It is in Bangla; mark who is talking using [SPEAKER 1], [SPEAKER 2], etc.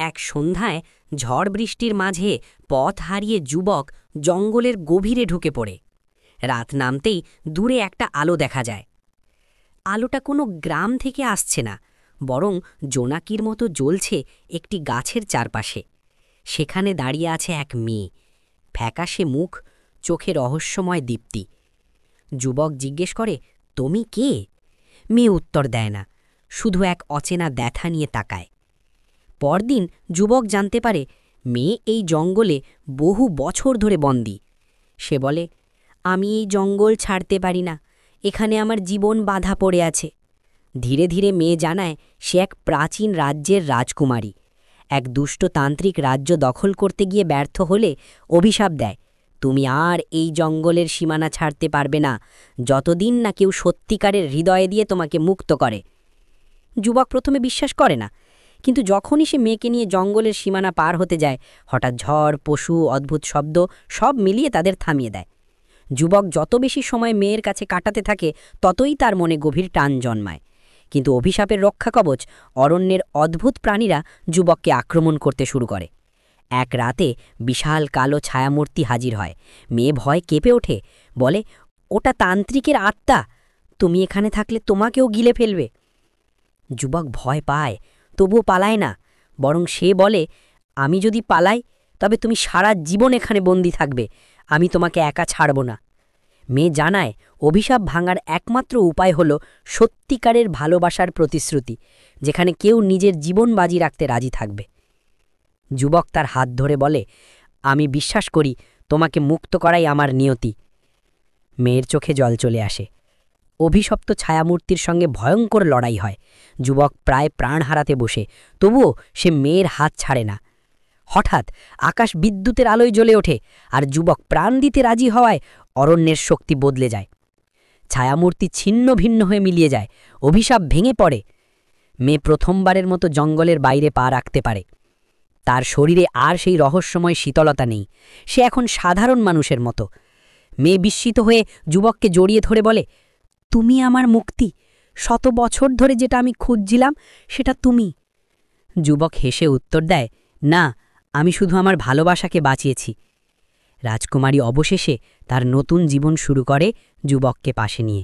[SPEAKER 1] এক সন্ধ্যায় ঝড় বৃষ্টির মাঝে পথ হারিয়ে যুবক জঙ্গলের গভীরে ঢুকে পড়ে। রাত নামতেই দূরে একটা আলো দেখা যায়। আলোটা কোনো গ্রাম থেকে আসছে না, বরং জোনাকির মতো জ্বলছে একটি গাছের চারপাশে। সেখানে দাঁড়িয়ে আছে এক মেয়ে, ফ্যাকাশে মুখ, চোখে রহস্যময় দীপ্তি। যুবক জিজ্ঞেস করে, তুমি কে? মেয়ে উত্তর দেয় না, শুধু এক অচেনা ব্যথা নিয়ে তাকায়। পরদিন যুবক জানতে পারে মেয়ে এই জঙ্গলে বহু বছর ধরে বন্দী। সে বলে, আমি এই জঙ্গল ছাড়তে পারি না, এখানে আমার জীবন বাধা পড়ে আছে। ধীরে ধীরে মেয়ে জানায় সে এক প্রাচীন রাজ্যের রাজকুমারী। এক দুষ্ট তান্ত্রিক রাজ্য দখল করতে গিয়ে ব্যর্থ হলে অভিশাপ দেয়, তুমি আর এই জঙ্গলের সীমানা ছাড়তে পারবে না, যতদিন না কেউ সত্যিকারের হৃদয়ে দিয়ে তোমাকে মুক্ত করে। যুবক প্রথমে বিশ্বাস করে না, কিন্তু যখনই সে মেয়েকে নিয়ে জঙ্গলের সীমানা পার হতে যায়, হঠাৎ ঝড়, পশু, অদ্ভুত শব্দ সব মিলিয়ে তাদের থামিয়ে দেয়। যুবক যত বেশি সময় মেয়ের কাছে কাটাতে থাকে, ততই তার মনে গভীর টান জন্মায়। কিন্তু অভিশাপের রক্ষাকবচ, অরণ্যের অদ্ভুত প্রাণীরা যুবককে আক্রমণ করতে শুরু করে। এক রাতে বিশাল কালো ছায়ামূর্তি হাজির হয়। মেয়ে ভয় কেঁপে ওঠে, বলে, ওটা তান্ত্রিকের আত্মা, তুমি এখানে থাকলে তোমাকেও গিলে ফেলবে। যুবক ভয় পায়, তবুও পালায় না, বরং সে বলে, আমি যদি পালাই তবে তুমি সারা জীবন এখানে বন্দী থাকবে, আমি তোমাকে একা ছাড়ব না। মেয়ে জানায় অভিশাপ ভাঙার একমাত্র উপায় হল সত্যিকারের ভালোবাসার প্রতিশ্রুতি, যেখানে কেউ নিজের জীবন বাজি রাখতে রাজি থাকবে। যুবক তার হাত ধরে বলে, আমি বিশ্বাস করি তোমাকে মুক্ত করাই আমার নিয়তি। মেয়ের চোখে জল চলে আসে। অভিশপ্ত ছায়ামূর্তির সঙ্গে ভয়ঙ্কর লড়াই হয়। যুবক প্রায় প্রাণ হারাতে বসে, তবুও সে মেয়ের হাত ছাড়ে না। হঠাৎ আকাশ বিদ্যুতের আলোয় জ্বলে ওঠে, আর যুবক প্রাণ দিতে রাজি হওয়ায় অরণ্যের শক্তি বদলে যায়। ছায়ামূর্তি ছিন্ন ভিন্ন হয়ে মিলিয়ে যায়, অভিশাপ ভেঙে পড়ে। মেয়ে প্রথমবারের মতো জঙ্গলের বাইরে পা রাখতে পারে। তার শরীরে আর সেই রহস্যময় শীতলতা নেই, সে এখন সাধারণ মানুষের মতো। মেয়ে বিস্মিত হয়ে যুবককে জড়িয়ে ধরে বলে, তুমি আমার মুক্তি, শত বছর ধরে যেটা আমি খুঁজছিলাম সেটা তুমি। যুবক হেসে উত্তর দেয়, না, আমি শুধু আমার ভালোবাসাকে বাঁচিয়েছি। রাজকুমারী অবশেষে তার নতুন জীবন শুরু করে, যুবককে পাশে নিয়ে।